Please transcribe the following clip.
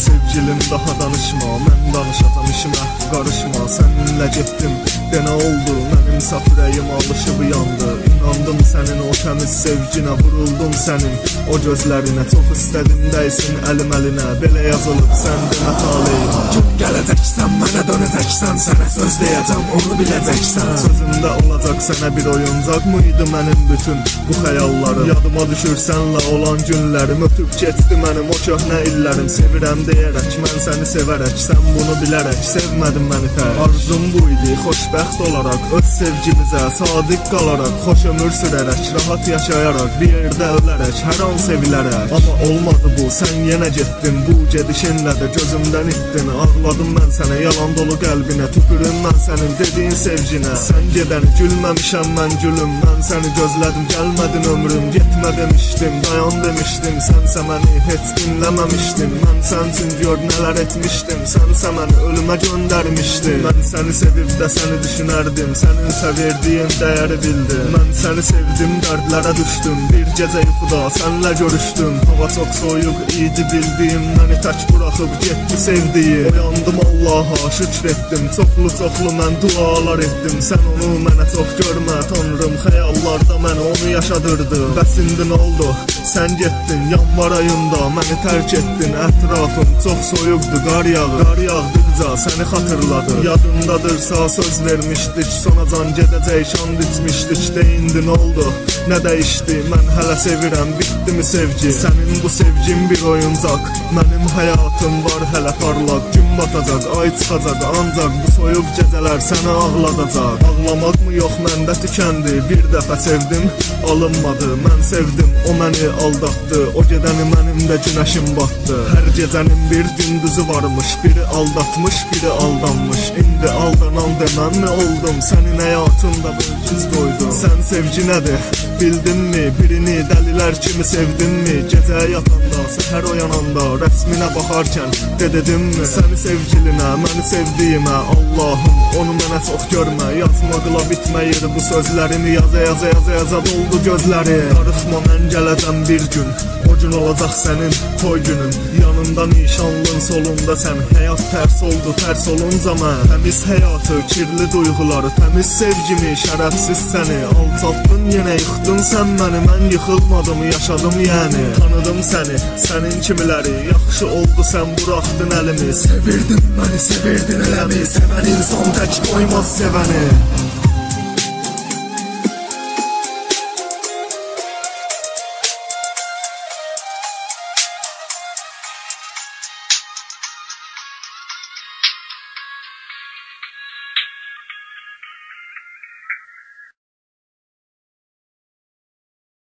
sevgilim daha danışma, mən danışacam işimə qarışma. Səninlə getdim, denə oldu, mənim saf ürəyim alışıb yandı. İnandım sənin o təmiz sevginə, vuruldum sənin o gözlərinə. Çox istədim dəysin əlim əlinə, belə yazılıb sən demə taleyimə. Gün gələcəksən, mənə dönəcəksən, sənə söz deyəcəm, onu biləcəksən. Sözümdə olacaq sənə bir oyuncaq mıydı mənim bütün bu xəyallarım? Yadıma düşür sənlə olan günlərim, ötüb keçdi mənim o köhnə illərim. Sevirəm deyərək, mən səni sevərək, sən bunu bilərək sevmədin məni tək. Arzum bu idi, xoşbəxt olaraq, öz sevgimizə sadiq qalaraq, xoş ömür sürərək, rahat yaşayaraq, bir yerdə ölərək, hər an sevilərək. Amma olmadı bu, sən yenə getdin, bu gedişinlə də gözümdən itdin. Ağladım mən sənə, yalan dolu qəlbinə, tüpürüm mən sənin dediyin sevginə. Sən gedəni gülməmişəm mən gülüm, mən səni gözlədim, gəlmədin ömrüm. Getmə demişdim, dayan demişdim, sənsə məni heç dinləməmişdin. Mən sən üçün gör nələr etmişdim, sənsə məni ölümə göndərmişdin. Mən səni sevib də səni düşünərdim, səninsə verdiyin dəyəri bildim. Mən səni sevdim, dərdlərə düşdüm, bir gecə yuxuda sənlə görüşdüm. Hava çox soyuq idi bildiyim, məni tək buraxıb getdi sevdiyim. Oyandım Allaha şükür etdim, çoxlu mən dualar etdim. Sən onu mənə çox görmə Tanrım, xəyallarda mənə onu yaşadırdın. Bəs indi nə oldu? Sən getdin, yanvar ayında məni tərk etdin. Ətrafım çox soyuqdu, qar yağdıqca səni xatırladım. Yadındadırsa söz vermişdik, sonacan gedəcək şand içmişdik. De indi nə oldu? Nə dəyişdi? Mən hələ sevirəm, bitdi mi sevgi? Sənin bu sevgin bir oyuncaq, mənim həyatım var hələ parlaq. Gün batacaq, ay çıxacaq, ancaq bu soyuq gecələr səni ağladacaq. Ağlamaq mı yox məndə tükəndi, bir dəfə sevdim, alınmadı. Mən sevdim, o məni aldatdı, o gedəni mənim də günəşim batdı. Hər gecənin bir gündüzü varmış, biri aldatmış, biri aldanmış. İndi aldanan deməm mi oldum, sənin həyatında bölgüz qoydum. Sən sevgi nədir, bildinmi? Birini dəlilər kimi sevdinmi? Gecə yatanda, səhər oyananda, rəsminə baxarkən dedimmi? Səni sevgilinə, məni sevdiyimə, Allahım onu mənə çox görmə. Yazmaqla bitməyir bu sözlərini, yaza doldu gözləri. Darıxma, mən gələcəm bir gün, o gün olacaq sənin toy günün. Yanında nişanlın, solunda sən. Həyat tərs oldu, tərs olunca mən. Təmiz həyatı, kirli duyğuları, təmiz sevgimi, şərəfsiz səni alçaltdın, yenə yıxdın sən məni. Mən yıxılmadım, yaşadım yəni. Tanıdım səni, sənin kimiləri. Yaxşı oldu sən buraxdın əlimi. Sevirdin məni, sevirdin eləmi. Sevən insan tək qoymaz sevəni.